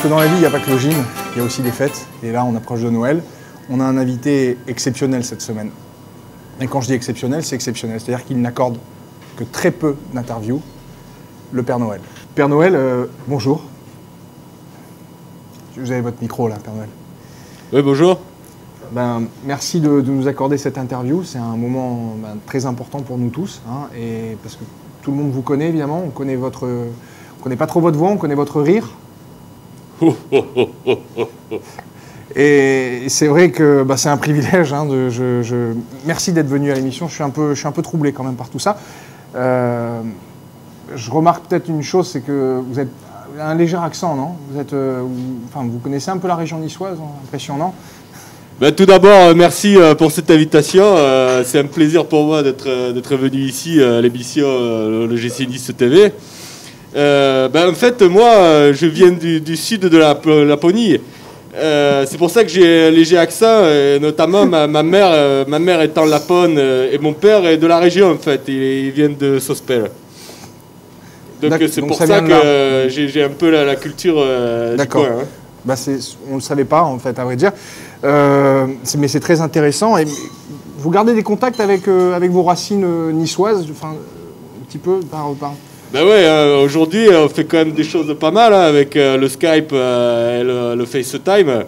Parce que dans la vie, il n'y a pas que le gym, il y a aussi des fêtes. Et là, on approche de Noël. On a un invité exceptionnel cette semaine. Et quand je dis exceptionnel, c'est exceptionnel. C'est-à-dire qu'il n'accorde que très peu d'interviews. Le Père Noël. Père Noël, bonjour. Vous avez votre micro là, Père Noël. Oui, bonjour. Merci de nous accorder cette interview. C'est un moment très important pour nous tous. Et parce que tout le monde vous connaît, évidemment. On connaît pas trop votre voix, on connaît votre rire. Et c'est vrai que c'est un privilège. Merci d'être venu à l'émission. Je suis un peu troublé quand même par tout ça. Je remarque peut-être une chose, c'est que vous avez un léger accent, non? Vous connaissez un peu la région niçoise, impressionnant. Tout d'abord, merci pour cette invitation. C'est un plaisir pour moi d'être venu ici à l'émission le GC Nice TV. En fait, moi, je viens du sud de la Laponie. C'est pour ça que j'ai un léger accent, et notamment ma mère étant lapone et mon père est de la région, en fait. Il vient de Sospel. Donc c'est pour ça que j'ai un peu la culture du coin. On ne le savait pas, en fait, à vrai dire. Mais c'est très intéressant. Et vous gardez des contacts avec vos racines niçoises, un petit peu aujourd'hui, on fait quand même des choses pas mal avec le Skype et le FaceTime.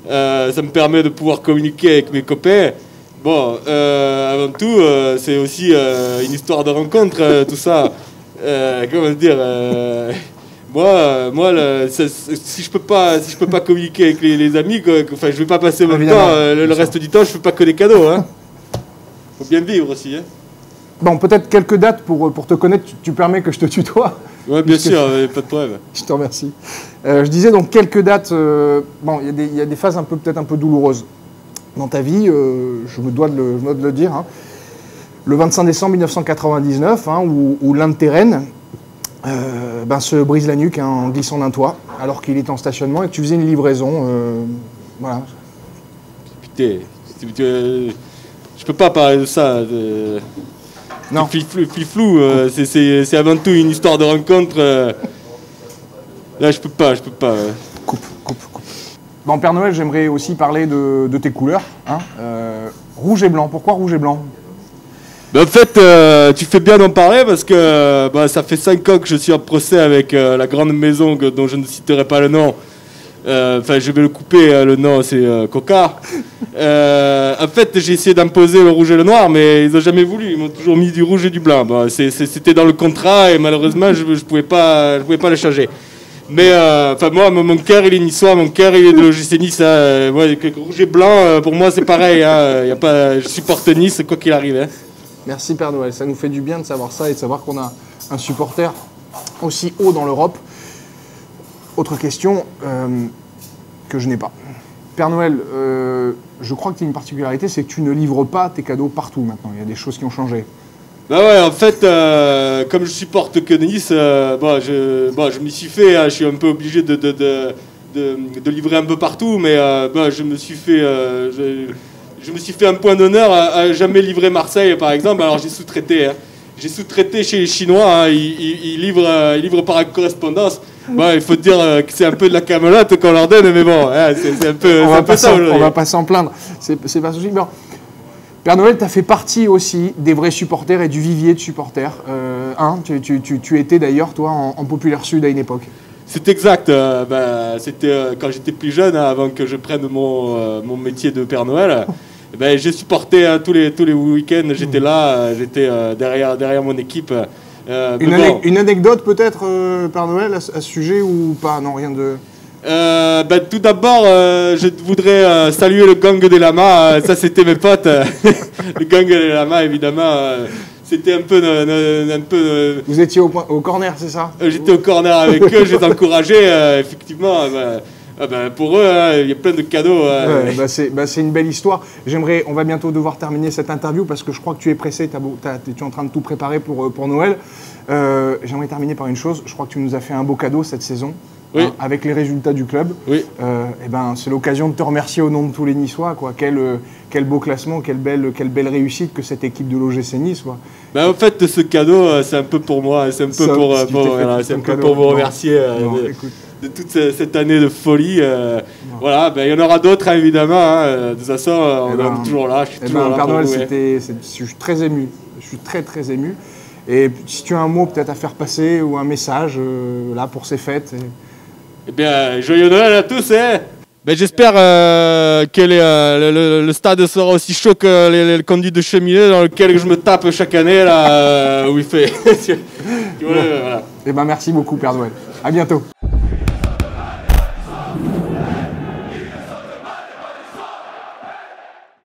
Ça me permet de pouvoir communiquer avec mes copains. Bon, avant tout, c'est aussi une histoire de rencontre, tout ça. Comment dire si je peux pas communiquer avec les amis, je vais pas passer mon temps, le reste du temps, je fais pas que des cadeaux. Faut bien vivre aussi. Bon, peut-être quelques dates pour te connaître. Tu permets que je te tutoie? Oui, bien sûr, pas de problème. Je te remercie. Je disais donc quelques dates. Il y a des phases peut-être un peu douloureuses dans ta vie. Je me dois de le dire. Le 25 décembre 1999, où l'un de tes rennes se brise la nuque en glissant d'un toit, alors qu'il était en stationnement et que tu faisais une livraison. Voilà. Putain, je peux pas parler de ça. Non. Flou, c'est avant tout une histoire de rencontre. Là, je peux pas. Coupe. Bon, Père Noël, j'aimerais aussi parler de tes couleurs. Rouge et blanc. Pourquoi rouge et blanc? En fait, tu fais bien d'en parler parce que ça fait 5 ans que je suis en procès avec la grande maison dont je ne citerai pas le nom. Je vais le couper, le nom c'est Coca. En fait, j'ai essayé d'imposer le rouge et le noir, mais ils n'ont jamais voulu. Ils m'ont toujours mis du rouge et du blanc. C'était dans le contrat et malheureusement, je pouvais pas le changer. Mais moi, mon cœur il est niçois, mon cœur il est de l'OGC Nice. Rouge et blanc, pour moi c'est pareil. Je supporte Nice quoi qu'il arrive. Merci Père Noël, ça nous fait du bien de savoir ça et de savoir qu'on a un supporter aussi haut dans l'Europe. Autre question que je n'ai pas. Père Noël, je crois que tu as une particularité, c'est que tu ne livres pas tes cadeaux partout maintenant. Il y a des choses qui ont changé. En fait, comme je supporte que Nice, je m'y suis fait. Je suis un peu obligé de livrer un peu partout, mais je me suis fait un point d'honneur à jamais livrer Marseille, par exemple. Alors j'ai sous-traité. J'ai sous-traité chez les Chinois. Ils livrent par correspondance. Il faut dire que c'est un peu de la camelote qu'on leur donne, mais bon, c'est un peu ça. On va pas s'en plaindre. C'est pas souci. Bon. Père Noël, tu as fait partie aussi des vrais supporters et du vivier de supporters. Tu étais d'ailleurs, toi, en Populaire Sud à une époque. C'est exact. C'était quand j'étais plus jeune, avant que je prenne mon métier de Père Noël. J'ai supporté tous les week-ends. J'étais là, j'étais derrière mon équipe. Une anecdote peut-être, Père Noël, à ce sujet ou pas? Non, rien de... tout d'abord, je voudrais saluer le gang des lamas. Ça, c'était mes potes. Le gang des lamas, évidemment. C'était un peu... Vous étiez au corner, c'est ça? J'étais au corner avec eux, je les encourageais, effectivement. Pour eux, il y a plein de cadeaux. C'est une belle histoire. On va bientôt devoir terminer cette interview parce que je crois que tu es pressé, tu es en train de tout préparer pour Noël. J'aimerais terminer par une chose. Je crois que tu nous as fait un beau cadeau cette saison. Oui. Avec les résultats du club. Oui. C'est l'occasion de te remercier au nom de tous les Niçois. Quel beau classement, quelle belle réussite que cette équipe de l'OGC Nice. Quoi. En fait, ce cadeau, c'est un peu pour moi. C'est un peu pour vous remercier toute cette année de folie. Voilà, ben, il y en aura d'autres hein, évidemment. Hein. De toute façon, on est toujours là. Je suis toujours là. Père Noël, vous, je suis très ému. Je suis très très ému. Et si tu as un mot peut-être à faire passer ou un message là pour ces fêtes. Eh bien, joyeux Noël à tous. Hein. Ben, j'espère que le stade sera aussi chaud que les conduits de cheminée dans lequel je me tape chaque année là où il fait. Voilà. Eh ben merci beaucoup Père Noël. À bientôt.